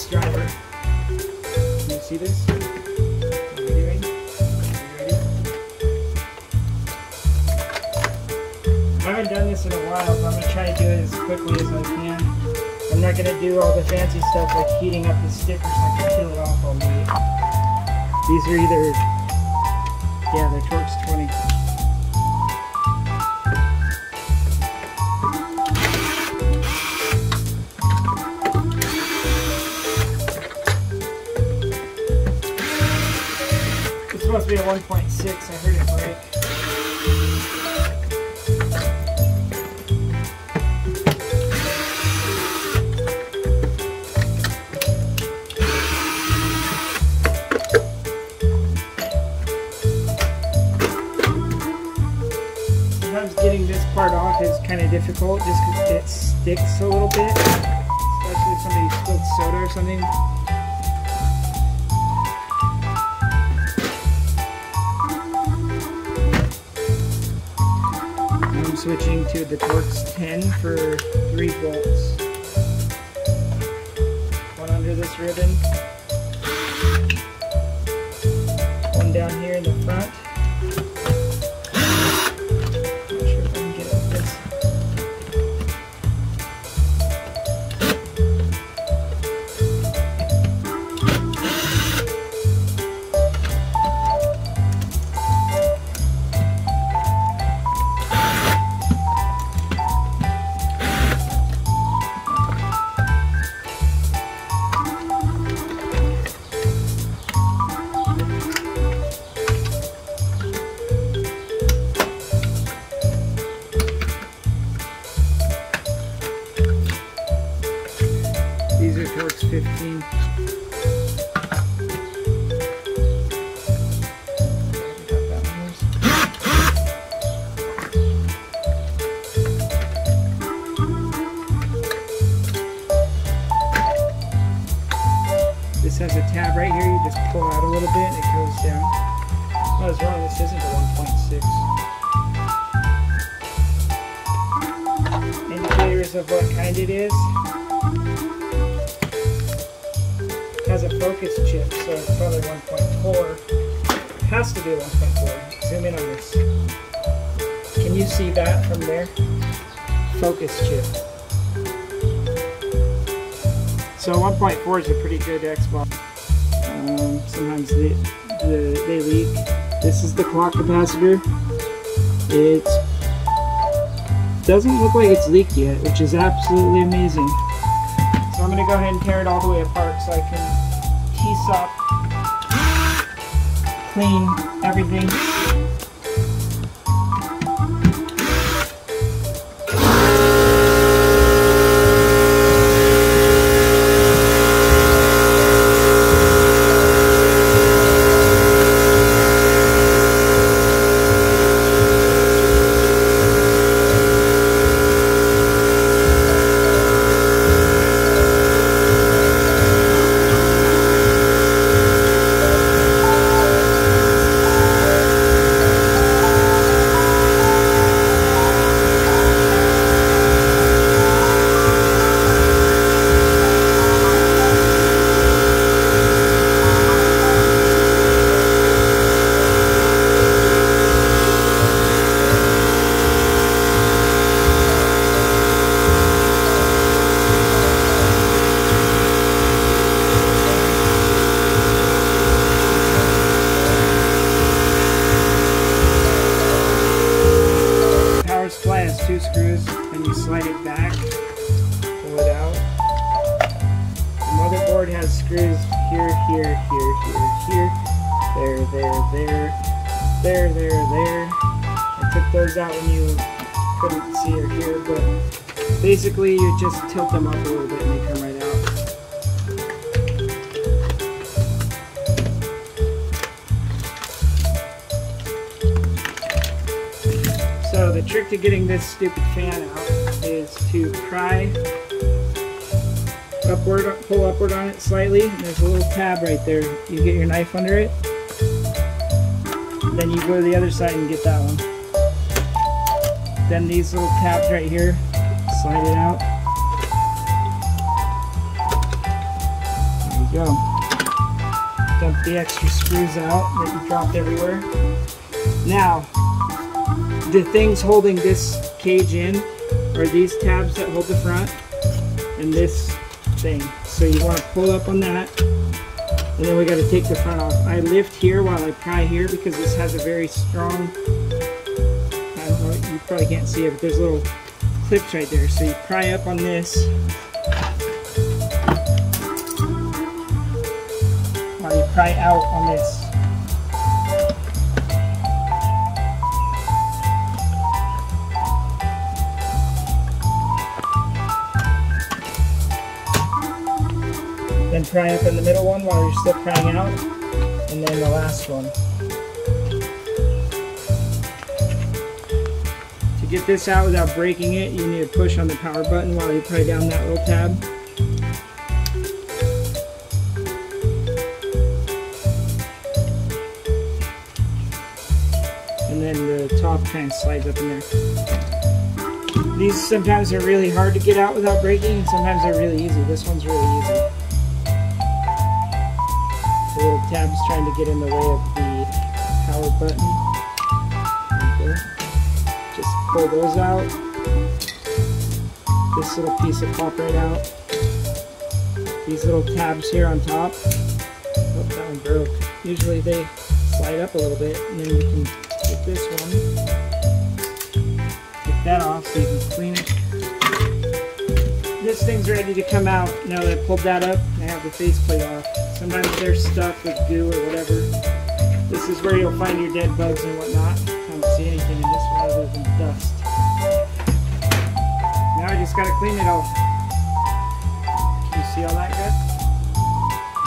Torx driver. Can you see this? What are we doing? Are you ready? I haven't done this in a while, but I'm going to try to do it as quickly as I can. I'm not going to do all the fancy stuff like heating up the sticker so I can peel it off all neat. These are either, yeah, they're Torx 20. It's supposed to be a 1.6, I heard it break. Sometimes getting this part off is kind of difficult just because it sticks a little bit, especially if somebody spilled soda or something. I'm switching to the Torx 10 for 3 bolts. One under this ribbon, one down here in the front. Not sure if I can get it with this. These are Torx 15. This has a tab right here, you just pull out a little bit and it goes down. I was wrong, this isn't a 1.6. Indicators of what kind it is. It has a focus chip, so it's probably 1.4. It has to be 1.4. Zoom in on this. Can you see that from there? Focus chip. So 1.4 is a pretty good Xbox. Sometimes they leak. This is the clock capacitor. It doesn't look like it's leaked yet, which is absolutely amazing. So I'm going to go ahead and tear it all the way apart so I can T-sop, clean everything. Supply has 2 screws, and you slide it back, pull it out. The motherboard has screws here, here, here, here, here, there. I took those out when you couldn't see or hear, but basically you just tilt them up a little bit and they come right out. So the trick to getting this stupid fan out is to pry upward, pull upward on it slightly, and there's a little tab right there. You get your knife under it, then you go to the other side and get that one. Then these little tabs right here, slide it out. Go. Dump the extra screws out that you dropped everywhere. Now, the things holding this cage in are these tabs that hold the front and this thing. So you want to pull up on that, and then we got to take the front off. I lift here while I pry here because this has a very strong, I don't know, you probably can't see it, but there's little clips right there. So you pry up on this while you pry out on this. Then pry up in the middle one while you're still prying out, and then the last one. To get this out without breaking it, you need to push on the power button while you pry down that little tab. And then the top kind of slides up in there. These sometimes are really hard to get out without breaking, and sometimes they're really easy. This one's really easy. The little tab's trying to get in the way of the power button. Okay. Just pull those out. This little piece will pop right out. These little tabs here on top. Oh, that one broke. Usually they slide up a little bit, and then you can get this one. Get that off so you can clean it. This thing's ready to come out. Now that I pulled that up, I have the faceplate off. Sometimes they're stuck with goo or whatever. This is where you'll find your dead bugs and whatnot. I don't see anything in this one other than dust. Now I just gotta clean it all. Can you see all that good?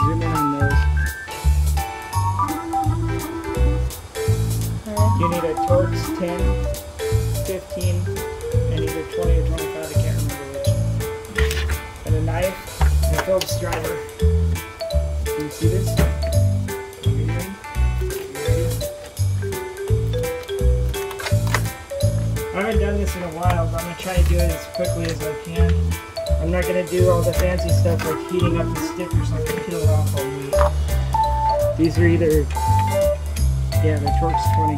Zoom in on those. You need a Torx 10, 15, and either 20 or 25, I can't remember which. And a knife and a Phillips driver. Can you see this? I haven't done this in a while, but I'm going to try to do it as quickly as I can. I'm not going to do all the fancy stuff like heating up the stickers so I can peel it off all neat. These are either, yeah, they're Torx 20.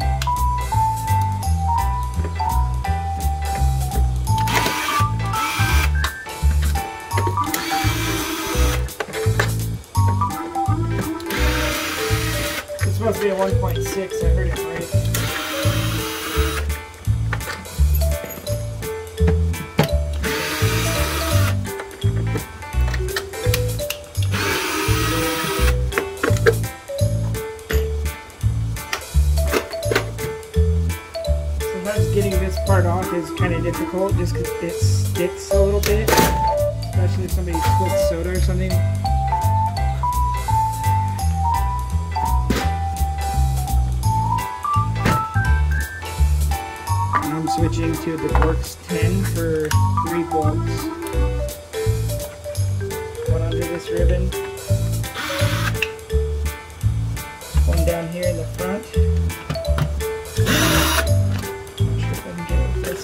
It's supposed to be a 1.6, I heard it right. Sometimes getting this part off is kind of difficult just because it sticks a little bit, especially if somebody spilled soda or something. I'm switching to the Torx 10 for 3 bolts. One under this ribbon, one down here in the front. Not sure if I can get it with this.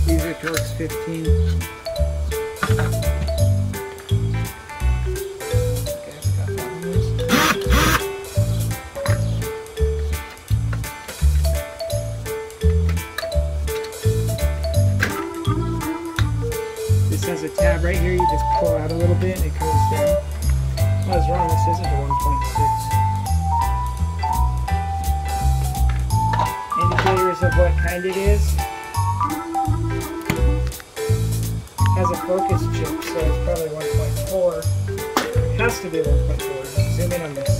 These are Torx 15. This has a tab right here, you just pull out a little bit and it goes down. I was wrong, this isn't a 1.6. Indicators of what kind it is. Has a focus chip, so it's probably 1.4. It has to be 1.4. Zoom in on this.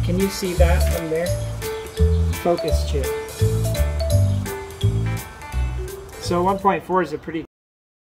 Can you see that from there? Focus chip. So 1.4 is a pretty